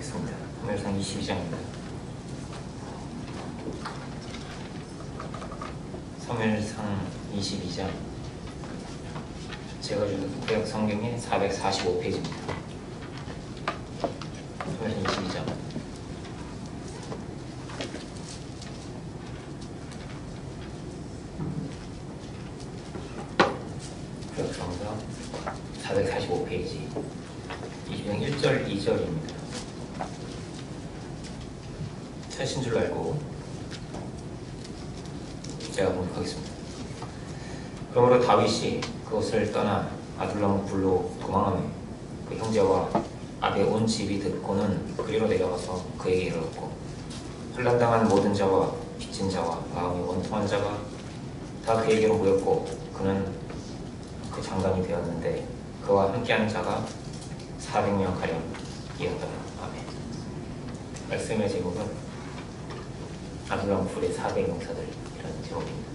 보겠습니다. 소멸상 22장입니다. 소멸상 22장 제가 준 구약 성경의 445페이지입니다. 소멸상 22장 구약 성경 445페이지 22장 1절 2절입니다. 하신 줄 알고 제가 공격하겠습니다. 그러므로 다윗이 그것을 떠나 아둘람 굴로 도망하며 그 형제와 아베 온 집이 듣고는 그리로 내려가서 그에게 이르렀고 환난당한 모든 자와 빚진 자와 마음이 원통한 자가 다 그에게로 모였고 그는 그 장관이 되었는데 그와 함께하는 자가 400명 가량 이었더라. 아멘. 말씀의 제목은 아둘람 굴의 400용사들이라는 제목입니다.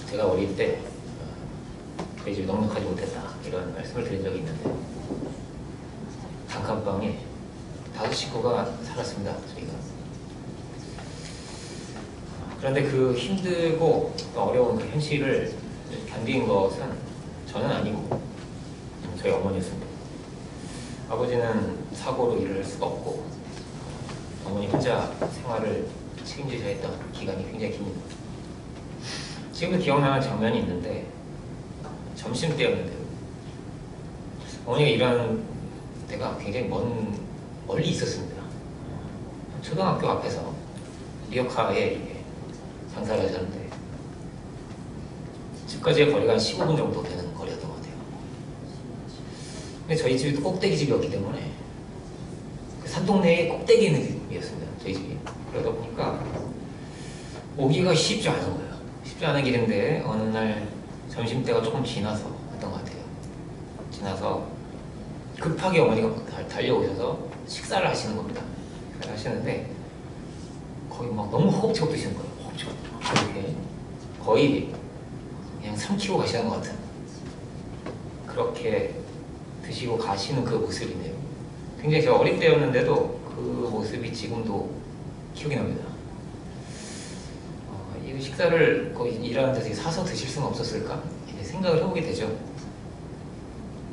제가 어릴 때 저희 집이 넉넉하지 못했다 이런 말씀을 드린 적이 있는데 단칸방에 5 식구가 살았습니다. 저희가. 그런데 그 힘들고 어려운 그 현실을 견딘 것은 저는 아니고 저희 어머니였습니다. 아버지는 사고로 일을 할 수가 없고 어머니 혼자 생활을 책임지셔야 했던 기간이 굉장히 깁니다. 지금도 기억나는 장면이 있는데 점심때였는데요. 어머니가 일하는 데가 굉장히 멀리 있었습니다. 초등학교 앞에서 리어카에 이렇게 장사를 하셨는데 집까지의 거리가 한 15분 정도 되는 거리였던 것 같아요. 근데 저희 집이 꼭대기 집이었기 때문에 그 산동네의 꼭대기에 있는 집이었습니다. 저희 집이. 그러다 보니까 오기가 쉽지 않은 거예요. 쉽지 않은 길인데 어느 날 점심때가 조금 지나서 왔던 것 같아요. 지나서 급하게 어머니가 달려오셔서 식사를 하시는 겁니다. 식사를 하시는데 거의 막 너무 허겁지겁 드시는 거예요. 허겁지겁. 이렇게 거의 그냥 3kg 가시는 것 같은 그렇게 드시고 가시는 그 모습이네요. 굉장히 제가 어릴 때였는데도 그 모습이 지금도 기억이 납니다. 이 식사를 거기 일하는 데서 사서 드실 수는 없었을까? 이제 생각을 해보게 되죠.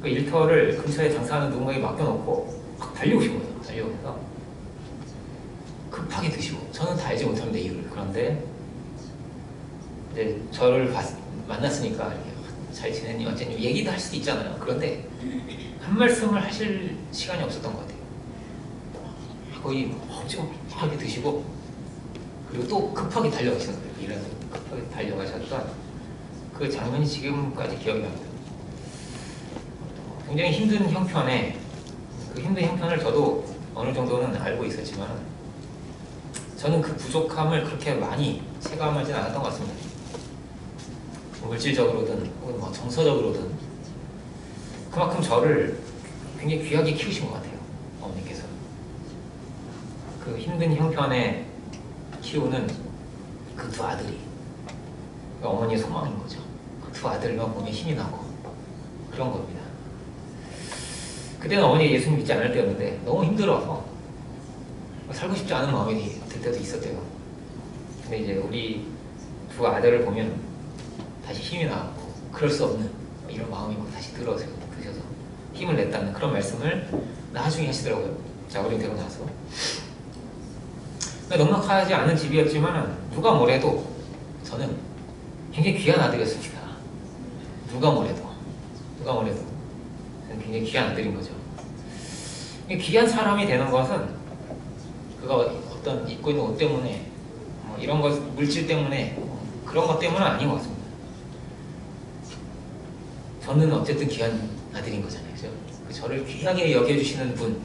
그 일터를 근처에 장사하는 누군가에게 맡겨놓고 막 달려오신 거예요. 달려오면서 급하게 드시고 저는 다 알지 못합니다. 이유를. 그런데 이제 저를 만났으니까 이렇게 잘 지냈니 어쨌니 얘기도 할 수도 있잖아요. 그런데 한 말씀을 하실 시간이 없었던 것 같아요. 거의 허겁지겁하게 드시고 그리고 또 급하게 달려가시는 거예요. 일하는 급하게 달려가셨던 그 장면이 지금까지 기억이 납니다. 굉장히 힘든 형편에 그 힘든 형편을 저도 어느 정도는 알고 있었지만 저는 그 부족함을 그렇게 많이 체감하진 않았던 것 같습니다. 물질적으로든 혹은 뭐 정서적으로든 그만큼 저를 굉장히 귀하게 키우신 것 같아요. 어머니께서 그 힘든 형편에 키우는 그 두 아들이 어머니의 소망인 거죠. 그 두 아들만 보면 힘이 나고 그런 겁니다. 그때는 어머니가 예수님 믿지 않을 때였는데 너무 힘들어서 살고 싶지 않은 마음이 들 때도 있었대요. 근데 이제 우리 두 아들을 보면 다시 힘이 나고 그럴 수 없는 이런 마음이 막 다시 드셔서 힘을 냈다는 그런 말씀을 나중에 하시더라고요. 자고림 되고 나서. 넉넉하지 않은 집이었지만 누가 뭐래도 저는 굉장히 귀한 아들이었습니다. 누가 뭐래도 저는 굉장히 귀한 아들인 거죠. 귀한 사람이 되는 것은 그가 어떤 입고 있는 옷 때문에 이런 것 물질 때문에 그런 것 때문은 아닌 것 같습니다. 저는 어쨌든 귀한 아들인 거잖아요. 그죠? 저를 귀하게 여겨주시는 분,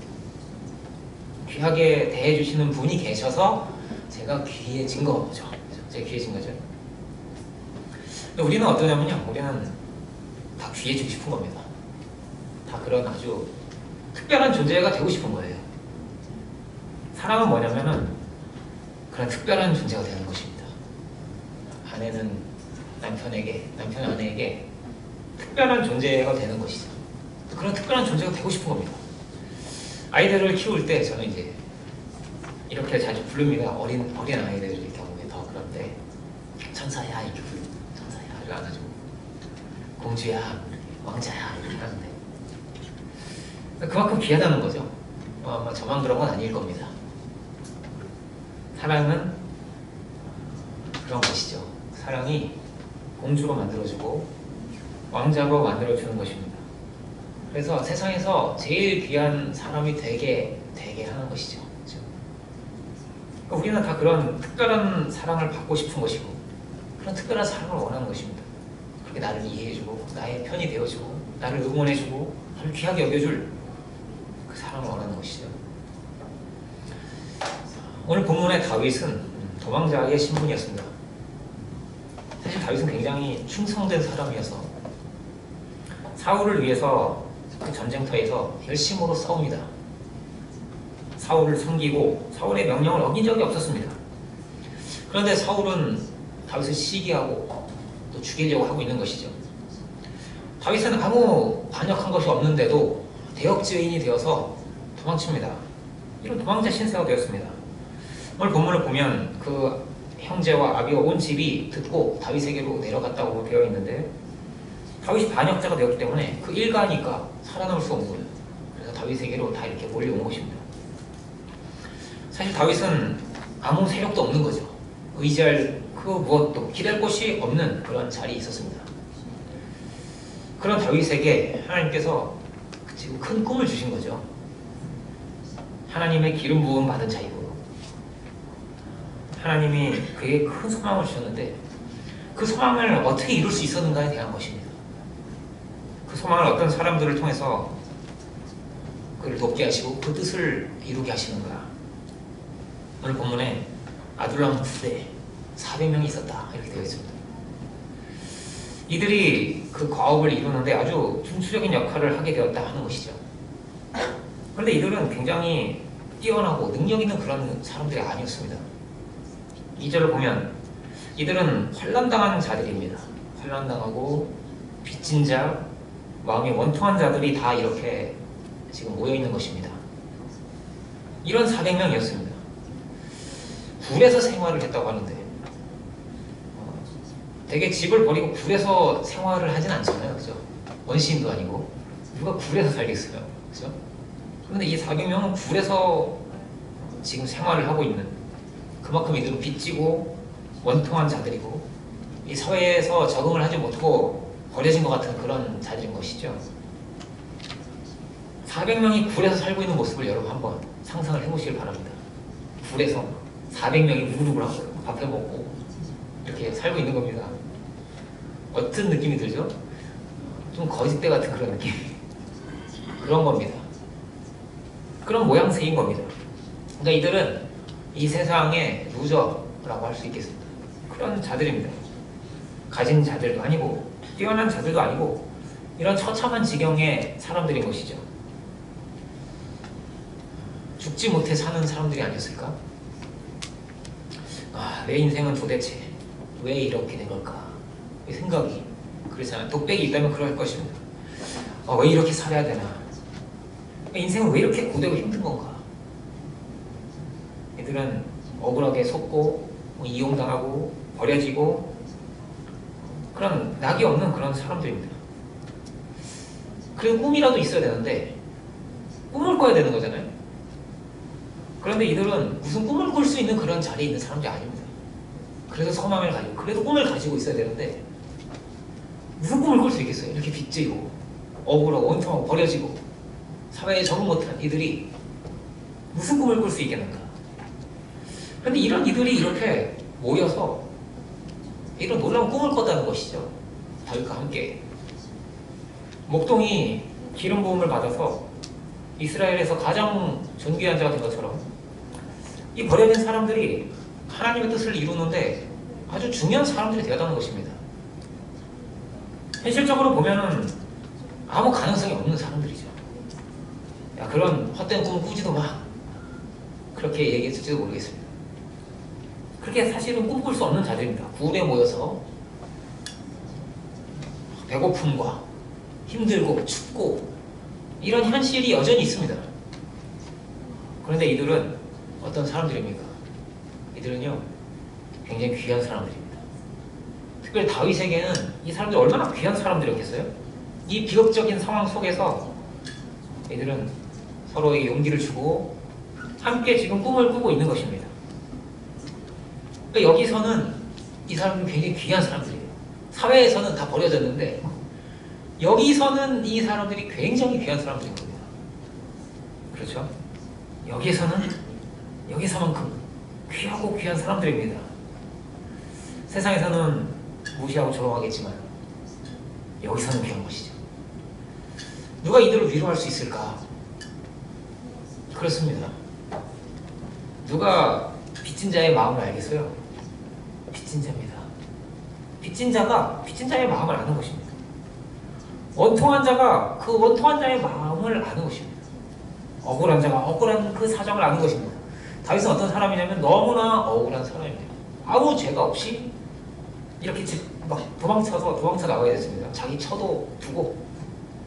귀하게 대해주시는 분이 계셔서 제가 귀해진 거죠. 제가 귀해진 거죠. 근데 우리는 어떠냐면요. 우리는 다 귀해지고 싶은 겁니다. 다 그런 아주 특별한 존재가 되고 싶은 거예요. 사랑은 뭐냐면은 그런 특별한 존재가 되는 것입니다. 아내는 남편에게, 남편은 아내에게 특별한 존재가 되는 것이죠. 그런 특별한 존재가 되고 싶은 겁니다. 아이들을 키울 때 저는 이제 이렇게 자주 부릅니다. 어린 아이들의 경우에 더 그런데 천사야 이렇게 부르고 천사야 이렇게 안아주고 공주야 왕자야 이렇게 하는데 그만큼 귀하다는 거죠. 아마 저만 그런 건 아닐 겁니다. 사랑은 그런 것이죠. 사랑이 공주로 만들어주고 왕자로 만들어주는 것입니다. 그래서 세상에서 제일 귀한 사람이 되게 하는 것이죠. 그렇죠? 그러니까 우리는 다 그런 특별한 사랑을 받고 싶은 것이고 그런 특별한 사랑을 원하는 것입니다. 그렇게 나를 이해해주고 나의 편이 되어주고 나를 응원해주고 나를 귀하게 여겨줄 그 사랑을 원하는 것이죠. 오늘 본문의 다윗은 도망자의 신분이었습니다. 사실 다윗은 굉장히 충성된 사람이어서 사울을 위해서 그 전쟁터에서 열심으로 싸웁니다. 사울을 섬기고 사울의 명령을 어긴 적이 없었습니다. 그런데 사울은 다윗을 시기하고 또 죽이려고 하고 있는 것이죠. 다윗은 아무 반역한 것이 없는데도 대역죄인이 되어서 도망칩니다. 이런 도망자 신세가 되었습니다. 오늘 본문을 보면 그 형제와 아비와 온 집이 듣고 다윗에게로 내려갔다고 되어 있는데 다윗이 반역자가 되었기 때문에 그 일가니까 살아남을 수 없는 거예요. 그래서 다윗에게로 다 이렇게 몰려온 것입니다. 사실 다윗은 아무 세력도 없는 거죠. 의지할 그 무엇도 기댈 곳이 없는 그런 자리에 있었습니다. 그런 다윗에게 하나님께서 지금 큰 꿈을 주신 거죠. 하나님의 기름 부음 받은 자이고 하나님이 그에게 큰 소망을 주셨는데 그 소망을 어떻게 이룰 수 있었는가에 대한 것입니다. 그 소망을 어떤 사람들을 통해서 그를 돕게 하시고 그 뜻을 이루게 하시는가. 오늘 본문에 아둘람 부대 400명이 있었다 이렇게 되어 있습니다. 이들이 그 과업을 이루는데 아주 중추적인 역할을 하게 되었다 하는 것이죠. 그런데 이들은 굉장히 뛰어나고 능력 있는 그런 사람들이 아니었습니다. 2절을 보면 이들은 환난당한 자들입니다. 환난당하고 빚진 자, 마음이 원통한 자들이 다 이렇게 지금 모여있는 것입니다. 이런 400명이었습니다. 굴에서 생활을 했다고 하는데 되게 집을 버리고 굴에서 생활을 하진 않잖아요. 그죠? 원시인도 아니고 누가 굴에서 살겠어요. 그죠? 그런데 이 400명은 굴에서 지금 생활을 하고 있는 그만큼 이들은 빚지고 원통한 자들이고 이 사회에서 적응을 하지 못하고 버려진 것 같은 그런 자들인 것이죠. 400명이 굴에서 살고 있는 모습을 여러분 한번 상상을 해보시길 바랍니다. 굴에서 400명이 무릎을 하고 밥해 먹고 이렇게 살고 있는 겁니다. 어떤 느낌이 들죠? 좀 거짓대 같은 그런 느낌. 그런 겁니다. 그런 모양새인 겁니다. 그러니까 이들은 이 세상의 루저라고 할 수 있겠습니다. 그런 자들입니다. 가진 자들도 아니고 뛰어난 자들도 아니고 이런 처참한 지경의 사람들인 것이죠. 죽지 못해 사는 사람들이 아니었을까? 내 인생은 도대체 왜 이렇게 된 걸까? 이 생각이 그렇잖아요. 독백이 있다면 그럴 것입니다. 왜 이렇게 살아야 되나? 인생은 왜 이렇게 고되고 힘든 건가? 이들은 억울하게 속고 이용당하고 버려지고 그런 낙이 없는 그런 사람들입니다. 그리고 꿈이라도 있어야 되는데 꿈을 꿔야 되는 거잖아요. 그런데 이들은 무슨 꿈을 꿀 수 있는 그런 자리에 있는 사람들이 아닙니다. 그래서 소망을 가지고 그래도 꿈을 가지고 있어야 되는데 무슨 꿈을 꿀 수 있겠어요? 이렇게 빚지고 억울하고 원통하고 버려지고 사회에 적응 못한 이들이 무슨 꿈을 꿀 수 있겠는가? 그런데 이런 이들이 이렇게 모여서 이런 놀라운 꿈을 꿨다는 것이죠. 다윗과 함께 목동이 기름 부음을 받아서 이스라엘에서 가장 존귀한 자가 된 것처럼 이 버려진 사람들이 하나님의 뜻을 이루는데 아주 중요한 사람들이 되었다는 것입니다. 현실적으로 보면은 아무 가능성이 없는 사람들이죠. 야, 그런 헛된 꿈 꾸지도 마. 그렇게 얘기했을지도 모르겠습니다. 그렇게 사실은 꿈꿀 수 없는 자들입니다. 굴에 모여서 배고픔과 힘들고 춥고 이런 현실이 여전히 있습니다. 그런데 이들은 어떤 사람들입니까? 이들은요, 굉장히 귀한 사람들입니다. 특별히 다윗에게는 이 사람들이 얼마나 귀한 사람들이었겠어요? 이 비극적인 상황 속에서 이들은 서로에게 용기를 주고 함께 지금 꿈을 꾸고 있는 것입니다. 그러니까 여기서는 이 사람들은 굉장히 귀한 사람들이에요. 사회에서는 다 버려졌는데 여기서는 이 사람들이 굉장히 귀한 사람들인 겁니다. 그렇죠? 여기서만큼 귀하고 귀한 사람들입니다. 세상에서는 무시하고 조롱하겠지만 여기서는 귀한 것이죠. 누가 이들을 위로할 수 있을까? 그렇습니다. 누가 빚진 자의 마음을 알겠어요? 빚진 자입니다. 빚진 자가 빚진 자의 마음을 아는 것입니다. 원통한 자가 그 원통한 자의 마음을 아는 것입니다. 억울한 자가 억울한 그 사정을 아는 것입니다. 다윗은 어떤 사람이냐면 너무나 억울한 사람입니다. 아무 죄가 없이 이렇게 막 도망쳐 나가야 됐습니다. 자기 처도 두고,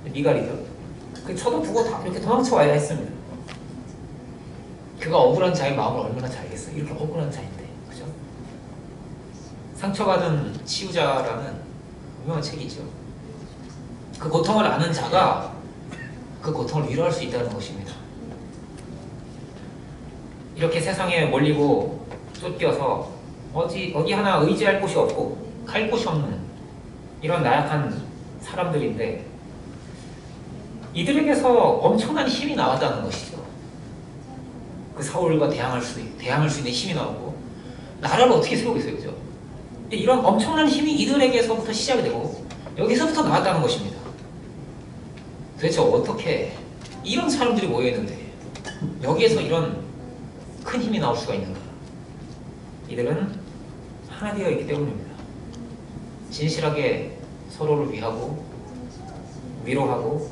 미갈이죠. 그 처도 두고 다 이렇게 도망쳐 와야 했습니다. 그가 억울한 자의 마음을 얼마나 잘 알겠어요. 이렇게 억울한 자인데, 그죠? 상처받은 치유자라는 유명한 책이 있죠. 그 고통을 아는 자가 그 고통을 위로할 수 있다는 것입니다. 이렇게 세상에 몰리고 쫓겨서 어디 하나 의지할 곳이 없고 갈 곳이 없는 이런 나약한 사람들인데 이들에게서 엄청난 힘이 나왔다는 것이죠. 그 사울과 대항할 수 있는 힘이 나오고 나라를 어떻게 세우겠어요, 그죠? 이런 엄청난 힘이 이들에게서부터 시작이 되고 여기서부터 나왔다는 것입니다. 도대체 어떻게 이런 사람들이 모여있는데 여기에서 이런 큰 힘이 나올 수가 있는가? 이들은 하나 되어 있기 때문입니다. 진실하게 서로를 위하고 위로하고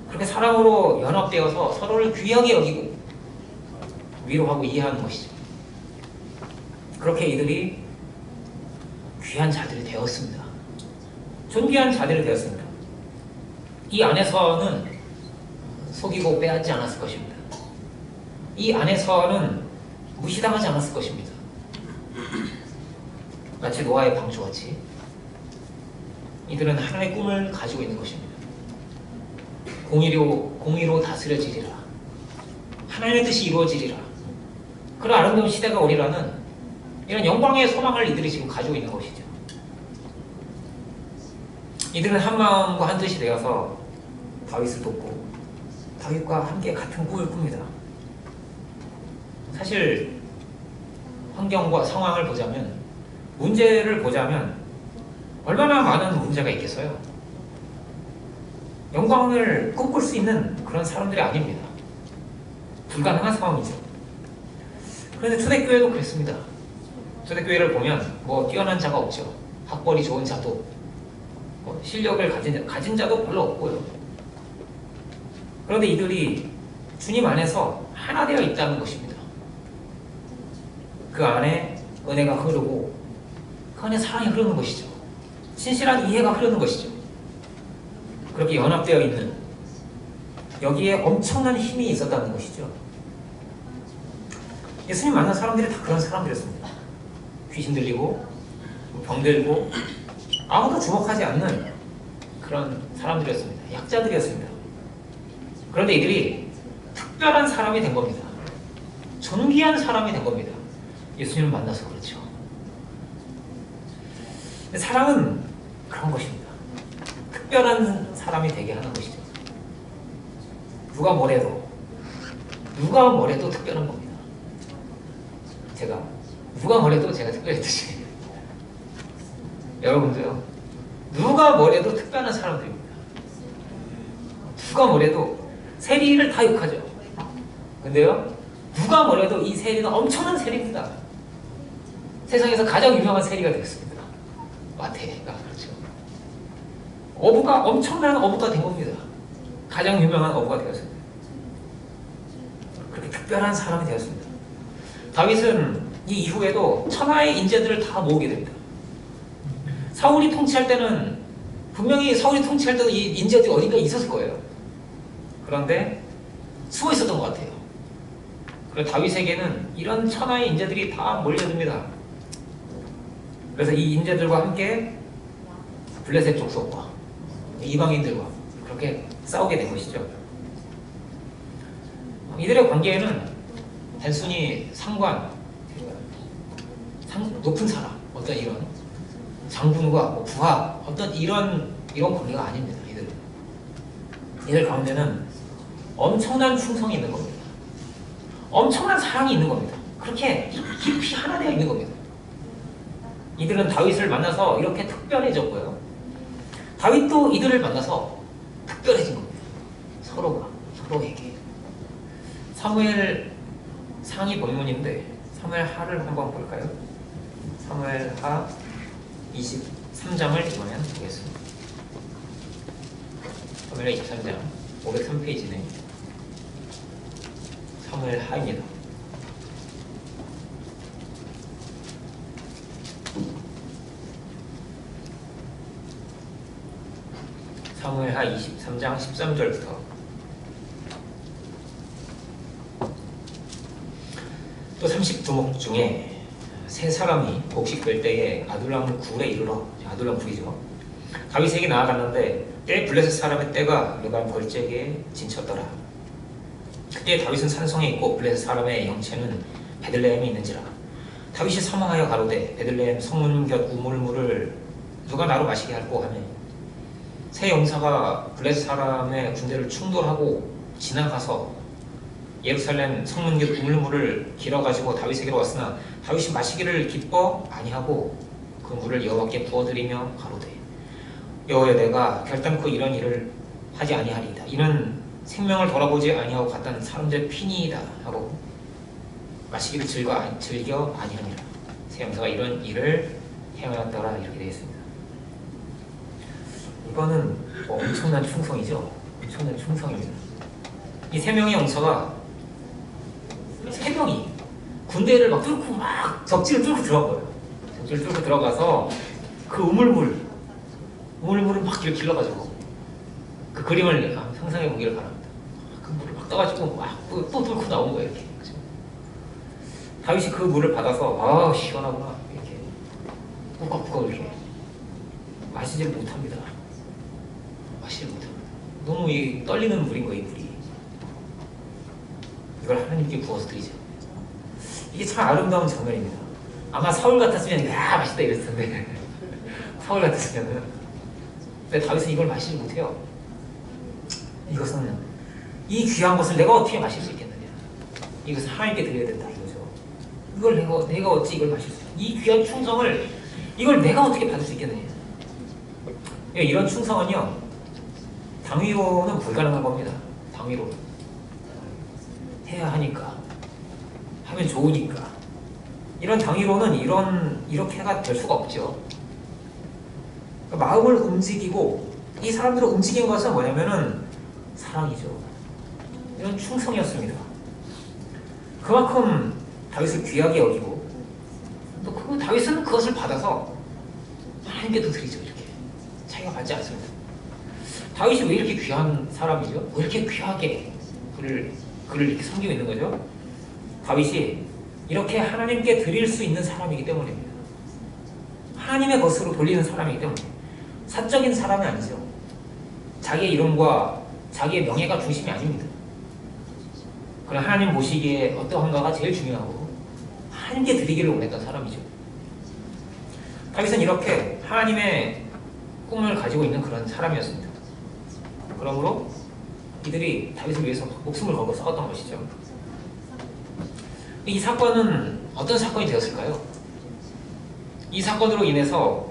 그렇게 사랑으로 연합되어서 서로를 귀하게 여기고 위로하고 이해하는 것이죠. 그렇게 이들이 귀한 자들이 되었습니다. 존귀한 자들이 되었습니다. 이 안에서는 속이고 빼앗지 않았을 것입니다. 이 안에서는 무시당하지 않았을 것입니다. 마치 노아의 방주같이 이들은 하나의 꿈을 가지고 있는 것입니다. 공의로 다스려지리라. 하나님의 뜻이 이루어지리라. 그런 아름다운 시대가 오리라는 이런 영광의 소망을 이들이 지금 가지고 있는 것이죠. 이들은 한 마음과 한 뜻이 되어서 다윗을 돕고 다윗과 함께 같은 꿈을 꿉니다. 사실 환경과 상황을 보자면 문제를 보자면 얼마나 많은 문제가 있겠어요. 영광을 꿈꿀 수 있는 그런 사람들이 아닙니다. 불가능한 상황이죠. 그런데 초대교회도 그랬습니다. 초대교회를 보면 뛰어난 자가 없죠. 학벌이 좋은 자도 실력을 가진 자도 별로 없고요. 그런데 이들이 주님 안에서 하나 되어 있다는 것입니다. 그 안에 은혜가 흐르고 그 안에 사랑이 흐르는 것이죠. 신실한 이해가 흐르는 것이죠. 그렇게 연합되어 있는 여기에 엄청난 힘이 있었다는 것이죠. 예수님 만난 사람들이 다 그런 사람들이었습니다. 귀신 들리고 병들고 아무도 주목하지 않는 그런 사람들이었습니다. 약자들이었습니다. 그런데 이들이 특별한 사람이 된 겁니다. 존귀한 사람이 된 겁니다. 예수님을 만나서 그렇죠. 사랑은 그런 것입니다. 특별한 사람이 되게 하는 것이죠. 누가 뭐래도 특별한 겁니다. 누가 뭐래도 제가 특별했듯이 여러분도요. 누가 뭐래도 특별한 사람들입니다. 누가 뭐래도 세리를 다 욕하죠. 근데요. 누가 뭐래도 이 세리는 엄청난 세리입니다. 세상에서 가장 유명한 세리가 되었습니다. 마태가 그렇죠. 어부가 엄청난 어부가 된 겁니다. 가장 유명한 어부가 되었습니다. 그렇게 특별한 사람이 되었습니다. 다윗은 이 이후에도 천하의 인재들을 다 모으게 됩니다. 사울이 통치할 때는 분명히 사울이 통치할 때도 이 인재들이 어딘가에 있었을 거예요. 그런데 숨어 있었던 것 같아요. 그래서 다윗에게는 이런 천하의 인재들이 다 몰려듭니다. 그래서 이 인재들과 함께 블레셋 족속과 이방인들과 그렇게 싸우게 된 것이죠. 이들의 관계에는 단순히 상관, 높은 사람, 어떤 이런 장군과 뭐 부하, 어떤 이런 관계가 아닙니다. 이들 가운데는 엄청난 충성이 있는 겁니다. 엄청난 사랑이 있는 겁니다. 그렇게 깊이 하나 되어 있는 겁니다. 이들은 다윗을 만나서 이렇게 특별해졌고요. 다윗도 이들을 만나서 특별해진 겁니다. 서로에게. 사무엘 상이 본문인데 사무엘 하를 한번 볼까요? 사무엘 하 23장을 이번엔 보겠습니다. 사무엘 23장 503페이지네. 사무엘 하입니다. 사무엘 하 23장 13절부터 또 30두목 중에 세 사람이 곡식될 때에 아둘람 굴에 이르러, 아둘람 굴이죠, 다윗에게 나아갔는데 때 블레셋 사람의 떼가 르반 벌제기에 진쳤더라. 그때 다윗은 산성에 있고 블레셋 사람의 영체는 베들레헴에 있는지라. 다윗이 사망하여 가로되 베들레헴 성문 곁 우물물을 누가 나로 마시게 할꼬 하며 새 용사가 블레셋 사람의 군대를 충돌하고 지나가서 예루살렘 성문 곁 우물물을 길어가지고 다윗에게로 왔으나 다윗이 마시기를 기뻐 아니하고 그 물을 여호와께 부어드리며 가로되 여호와여 내가 결단코 이런 일을 하지 아니하리이다. 이는 생명을 돌아보지 아니하고 갔던 사람들의 피니이다 하고 마시기를 즐겨 아니하니라. 새 용사가 이런 일을 행하였더라. 이렇게 되어 있습니다. 이거는 엄청난 충성이죠. 엄청난 충성입니다. 이 세 명의 용사가 세 명이 군대를 막 뚫고 막 적지를 뚫고 들어간 거예요. 적지를 뚫고 들어가서 그 우물물을 막 이렇게 길러가지고 그 그림을 상상해 보기를 바랍니다. 그 물을 막 떠가지고 막 또 뚫고 나오는 거예요. 이렇게. 다윗이 그 물을 받아서 시원하구나 이렇게 꾸덕꾸덕 이렇게 마시지를 못합니다. 너무 떨리는 물인 거예요. 이 물이. 이걸 하나님께 부어서 드리죠. 이게 참 아름다운 장면입니다. 아마 사울 같았으면 맛있다 이랬을 텐데 사울 같았으면은. 근데 다윗은 이걸 마시지 못해요. 이것은 이 귀한 것을 내가 어떻게 마실 수 있겠느냐. 이것은 하나님께 드려야 된다 이거죠. 이걸 내가 어찌 이걸 마실 수 있겠느냐. 이 귀한 충성을 이걸 내가 어떻게 받을 수 있겠느냐. 이런 충성은요, 당위로는 불가능한 겁니다. 당위로 해야 하니까, 하면 좋으니까. 이런 당위로는 이렇게가 될 수가 없죠. 그러니까 마음을 움직이고 이 사람들을 움직인 것은 뭐냐면은 사랑이죠. 이런 충성이었습니다. 그만큼 다윗을 귀하게 여기고 또 그 다윗은 그것을 받아서 하나님께 더 드리죠. 이렇게 자기가 받지 않습니다. 다윗이 왜 이렇게 귀한 사람이죠? 왜 이렇게 귀하게 그를 이렇게 섬기고 있는 거죠? 다윗이 이렇게 하나님께 드릴 수 있는 사람이기 때문입니다. 하나님의 것으로 돌리는 사람이기 때문에. 사적인 사람이 아니죠. 자기의 이름과 자기의 명예가 중심이 아닙니다. 그러나 하나님 보시기에 어떠한가가 제일 중요하고 하나님께 드리기를 원했던 사람이죠. 다윗은 이렇게 하나님의 꿈을 가지고 있는 그런 사람이었습니다. 그러므로 이들이 다윗을 위해서 목숨을 걸고 싸웠던 것이죠. 이 사건은 어떤 사건이 되었을까요? 이 사건으로 인해서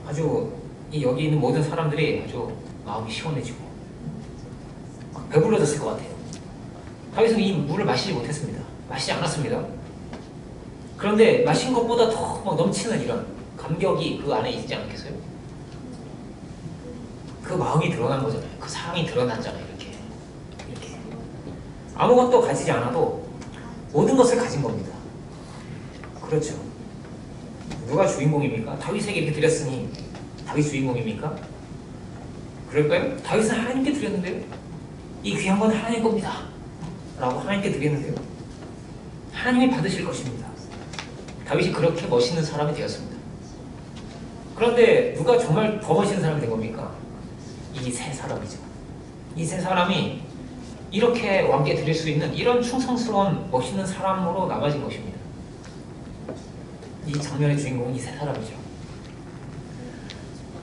아주 여기 있는 모든 사람들이 아주 마음이 시원해지고 배불러졌을 것 같아요. 다윗은 이 물을 마시지 못했습니다. 마시지 않았습니다. 그런데 마신 것보다 더 막 넘치는 이런 감격이 그 안에 있지 않겠어요? 그 마음이 드러난 거잖아요. 그 사랑이 드러났잖아요. 이렇게 아무것도 가지지 않아도 모든 것을 가진 겁니다. 그렇죠. 누가 주인공입니까? 다윗에게 이렇게 드렸으니 다윗 주인공입니까? 그럴까요? 다윗은 하나님께 드렸는데요. 이 귀한 건 하나님 겁니다 라고 하나님께 드리는데요, 하나님이 받으실 것입니다. 다윗이 그렇게 멋있는 사람이 되었습니다. 그런데 누가 정말 더 멋있는 사람이 된 겁니까? 이 세 사람이죠. 이 세 사람이 이렇게 왕께 드릴 수 있는 이런 충성스러운 멋있는 사람으로 남아진 것입니다. 이 장면의 주인공은 이 세 사람이죠.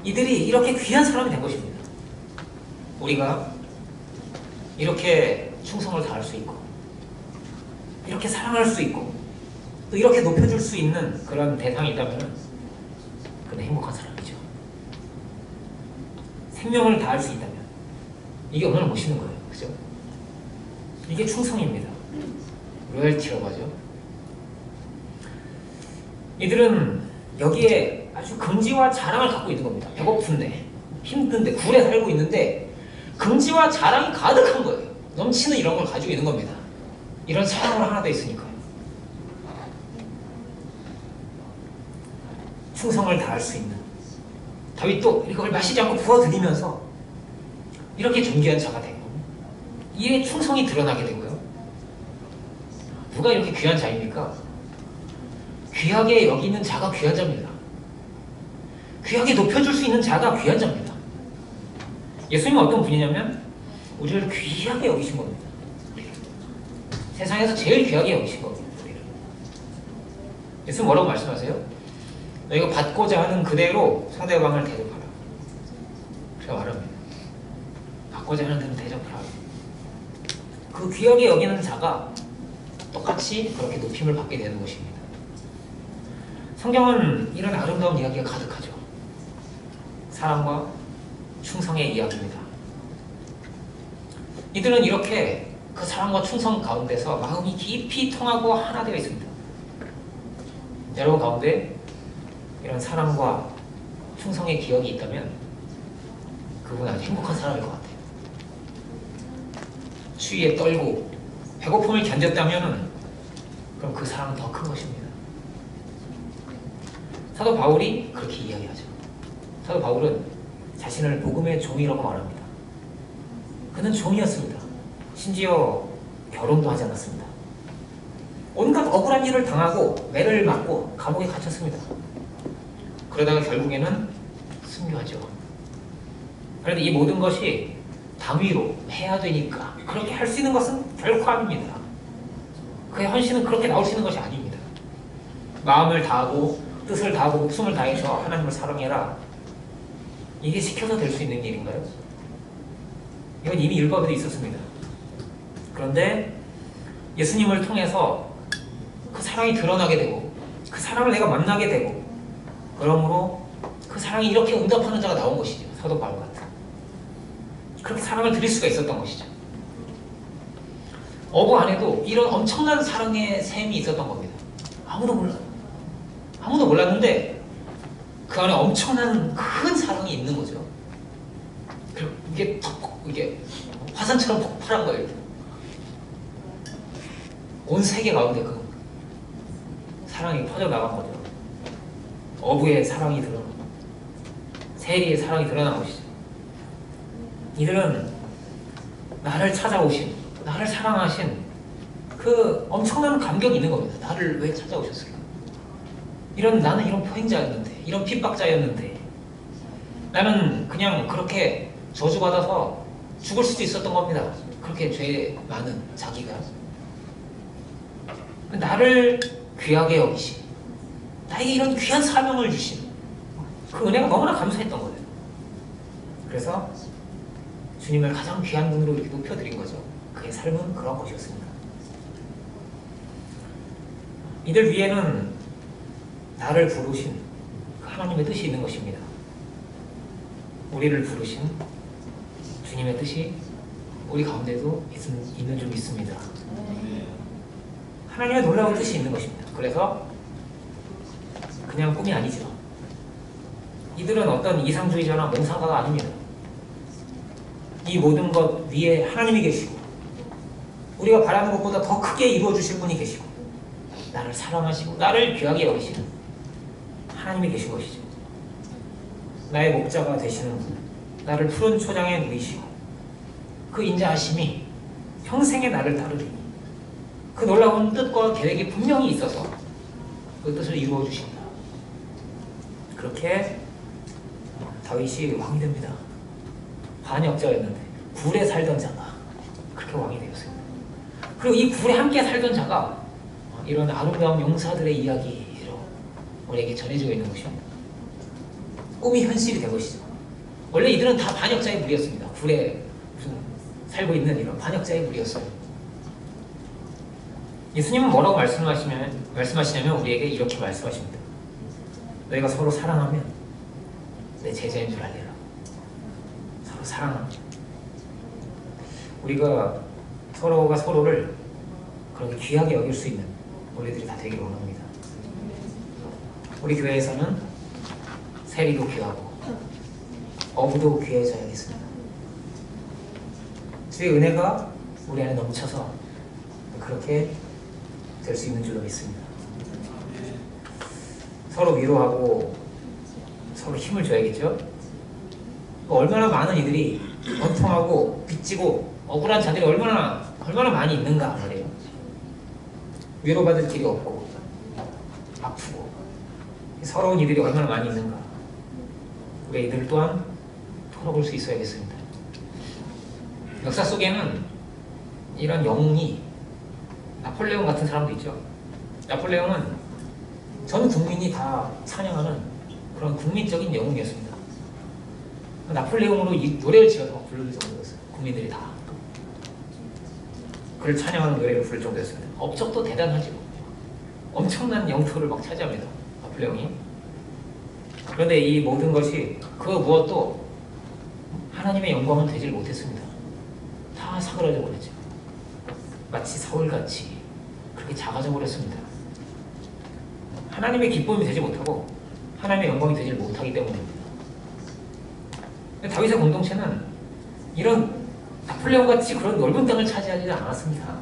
이들이 이렇게 귀한 사람이 된 것입니다. 우리가 이렇게 충성을 다할 수 있고, 이렇게 사랑할 수 있고, 또 이렇게 높여줄 수 있는 그런 대상이 있다면 그는 행복한 사람이죠. 생명을 다할 수 있다면 이게 얼마나 멋있는 거예요. 그죠? 이게 충성입니다. 로열티라고 하죠. 이들은 여기에 아주 긍지와 자랑을 갖고 있는 겁니다. 배고픈데, 힘든데, 굴에 살고 있는데 긍지와 자랑이 가득한 거예요. 넘치는 이런 걸 가지고 있는 겁니다. 이런 사랑으로 하나 돼 있으니까요. 충성을 다할 수 있는 다윗도 이걸 마시지 않고 부어드리면서 이렇게 존귀한 자가 되고, 이에 충성이 드러나게 되고요. 누가 이렇게 귀한 자입니까? 귀하게 여기는 자가 귀한 자입니다. 귀하게 높여줄 수 있는 자가 귀한 자입니다. 예수님은 어떤 분이냐면 우리를 귀하게 여기신 겁니다. 세상에서 제일 귀하게 여기신 겁니다. 우리를. 예수님 뭐라고 말씀하세요? 너희가 받고자 하는 그대로 상대방을 대접하라. 제가 말합니다. 받고자 하는 대로 대접하라. 그 귀하게 여기는 자가 똑같이 그렇게 높임을 받게 되는 것입니다. 성경은 이런 아름다운 이야기가 가득하죠. 사랑과 충성의 이야기입니다. 이들은 이렇게 그 사랑과 충성 가운데서 마음이 깊이 통하고 하나 되어 있습니다. 여러분 가운데 이런 사랑과 충성의 기억이 있다면 그분은 아주 행복한 사람일 것 같아요. 추위에 떨고 배고픔을 견뎠다면 그럼 그 사랑은 더 큰 것입니다. 사도 바울이 그렇게 이야기하죠. 사도 바울은 자신을 복음의 종이라고 말합니다. 그는 종이었습니다. 심지어 결혼도 하지 않았습니다. 온갖 억울한 일을 당하고 매를 맞고 감옥에 갇혔습니다. 그러다가 결국에는 순교하죠. 그런데 이 모든 것이 당위로 해야 되니까 그렇게 할 수 있는 것은 결코 아닙니다. 그의 헌신은 그렇게 나올 수 있는 것이 아닙니다. 마음을 다하고 뜻을 다하고 목숨을 다해서 하나님을 사랑해라. 이게 시켜서 될 수 있는 일인가요? 이건 이미 율법에도 있었습니다. 그런데 예수님을 통해서 그 사랑이 드러나게 되고 그 사랑을 내가 만나게 되고 그러므로 그 사랑이 이렇게 응답하는 자가 나온 것이죠. 사도 바울 같은. 그렇게 사랑을 드릴 수가 있었던 것이죠. 어부 안에도 이런 엄청난 사랑의 셈이 있었던 겁니다. 아무도 몰라요. 아무도 몰랐는데 그 안에 엄청난 큰 사랑이 있는 거죠. 그리고 이게 화산처럼 폭발한 거예요. 온 세계 가운데 그 사랑이 퍼져나간 거죠. 어부의 사랑이 드러나고 세리의 사랑이 드러난 것이죠. 이들은 나를 찾아오신, 나를 사랑하신 그 엄청난 감격이 있는 겁니다. 나를 왜 찾아오셨을까? 나는 이런 포행자였는데, 이런 핍박자였는데, 나는 그냥 그렇게 저주받아서 죽을 수도 있었던 겁니다. 그렇게 죄 많은 자기가. 나를 귀하게 여기신, 나에게 이런 귀한 사명을 주신 그 은혜가 너무나 감사했던 거예요. 그래서 주님을 가장 귀한 분으로 이렇게 높여드린 거죠. 그의 삶은 그런 것이었습니다. 이들 위에는 나를 부르신 그 하나님의 뜻이 있는 것입니다. 우리를 부르신 주님의 뜻이 우리 가운데도 있는 줄 믿습니다. 하나님의 놀라운 뜻이 있는 것입니다. 그래서 그냥 꿈이 아니죠. 이들은 어떤 이상주의자나 몽상가가 아닙니다. 이 모든 것 위에 하나님이 계시고 우리가 바라는 것보다 더 크게 이루어주실 분이 계시고 나를 사랑하시고 나를 귀하게 여기시는 하나님이 계신 것이죠. 나의 목자가 되시는 분, 나를 푸른 초장에 누이시고 그 인자하심이 평생의 나를 따르리니 그 놀라운 뜻과 계획이 분명히 있어서 그 뜻을 이루어 주신다. 그렇게 다윗이 왕이 됩니다. 반역자였는데 굴에 살던 자가 그렇게 왕이 되었습니다. 그리고 이 굴에 함께 살던 자가 이런 아름다운 용사들의 이야기로 우리에게 전해지고 있는 것입니다. 꿈이 현실이 된 것이죠. 원래 이들은 다 반역자의 무리였습니다. 굴에 무슨 살고 있는 이런 반역자의 무리였어요. 예수님은 뭐라고 말씀하시냐면 우리에게 이렇게 말씀하십니다. 너희가 서로 사랑하면 내 제자인 줄 알리라. 서로 사랑합니다. 우리가 서로가 서로를 그렇게 귀하게 여길 수 있는 우리들이 다 되기를 원합니다. 우리 교회에서는 세리도 귀하고 어부도 귀해져야겠습니다. 주의 은혜가 우리 안에 넘쳐서 그렇게 될 수 있는 줄로 믿습니다. 서로 위로하고 서로 힘을 줘야겠죠. 얼마나 많은 이들이 원통하고 빚지고 억울한 자들이 얼마나 많이 있는가 말이에요. 위로받을 길이 없고 아프고 서러운 이들이 얼마나 많이 있는가. 우리 이들 또한 털어볼 수 있어야겠습니다. 역사 속에는 이런 영웅이 나폴레옹 같은 사람도 있죠. 나폴레옹은 전 국민이 다 찬양하는 그런 국민적인 영웅이었습니다. 나폴레옹으로 이 노래를 지어서 막 부를 정도였어요. 국민들이 다 그를 찬양하는 노래를 부를 정도였습니다. 업적도 대단하죠. 엄청난 영토를 막 차지합니다. 나폴레옹이. 그런데 이 모든 것이 그 무엇도 하나님의 영광은 되질 못했습니다. 다 사그라져 버렸죠. 마치 서울같이 그렇게 작아져 버렸습니다. 하나님의 기쁨이 되지 못하고 하나님의 영광이 되지 못하기 때문입니다. 다윗의 공동체는 이런 나폴레옹같이 그런 넓은 땅을 차지하지 않았습니다.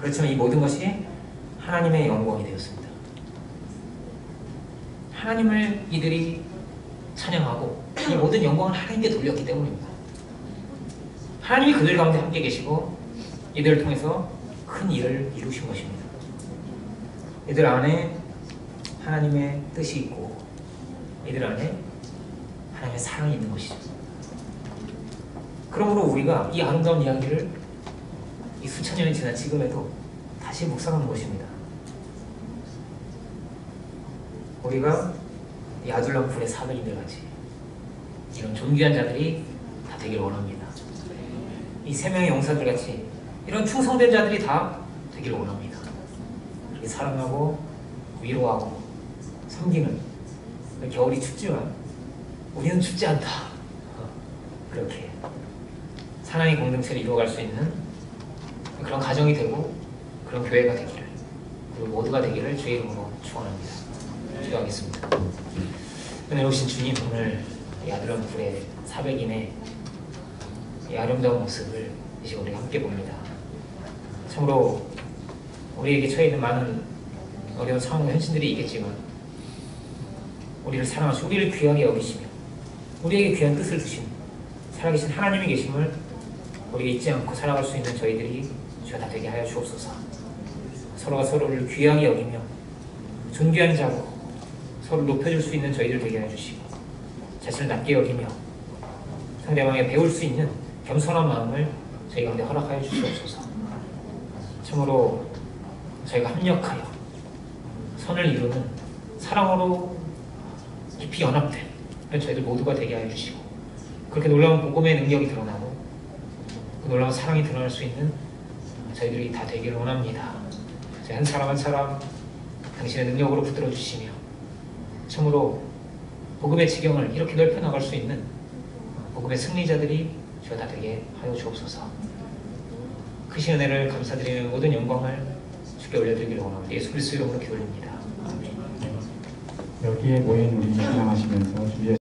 그렇지만 이 모든 것이 하나님의 영광이 되었습니다. 하나님을 이들이 찬양하고 이 모든 영광을 하나님께 돌렸기 때문입니다. 하나님이 그들 가운데 함께 계시고 이들을 통해서 큰 일을 이루신 것입니다. 이들 안에 하나님의 뜻이 있고 이들 안에 하나님의 사랑이 있는 것이죠. 그러므로 우리가 이 아름다운 이야기를 이 수천 년이 지난 지금에도 다시 묵상하는 것입니다. 우리가 이 아둘람 굴의 사명인들 같이 이런 존귀한 자들이 다 되길 원합니다. 이 세 명의 용사들 같이 이런 충성된 자들이 다 되길 원합니다. 그렇게 사랑하고 위로하고 섬기는 겨울이 춥지만 우리는 춥지 않다. 그렇게 사랑의 공동체를 이루어갈 수 있는 그런 가정이 되고 그런 교회가 되기를 그리고 모두가 되기를 주의 이름으로 축원합니다. 기도하겠습니다. 은혜로우신 주님, 오늘 이 아둘람 굴의 400인의 이 아름다운 모습을 이제 우리가 함께 봅니다. 참으로 우리에게 처해 있는 많은 어려운 상황과 현실들이 있겠지만 우리를 사랑하시고 우리를 귀하게 여기시며 우리에게 귀한 뜻을 주신 살아계신 하나님이 계심을 우리가 잊지 않고 살아갈 수 있는 저희들이 주가 다 되게 하여 주옵소서. 서로가 서로를 귀하게 여기며 존귀한 자로 서로를 높여줄 수 있는 저희들 되게 하여 주시고 자신을 낮게 여기며 상대방에 배울 수 있는 겸손한 마음을 저희 가운데 허락하여 주시옵소서. 참으로 저희가 합력하여 선을 이루는 사랑으로 깊이 연합된 저희들 모두가 되게 하여 주시고 그렇게 놀라운 복음의 능력이 드러나고 그 놀라운 사랑이 드러날 수 있는 저희들이 다 되기를 원합니다. 저희 한 사람 한 사람 당신의 능력으로 붙들어 주시며 참으로 복음의 지경을 이렇게 넓혀 나갈 수 있는 복음의 승리자들이 주가 다 되게 하여 주옵소서. 크신 은혜를 감사드리는 모든 영광을 주께 올려드리기를 원합니다. 예수 그리스도 이름으로 기도드립니다. 여기에 모인 우리 찬양하시면서 주의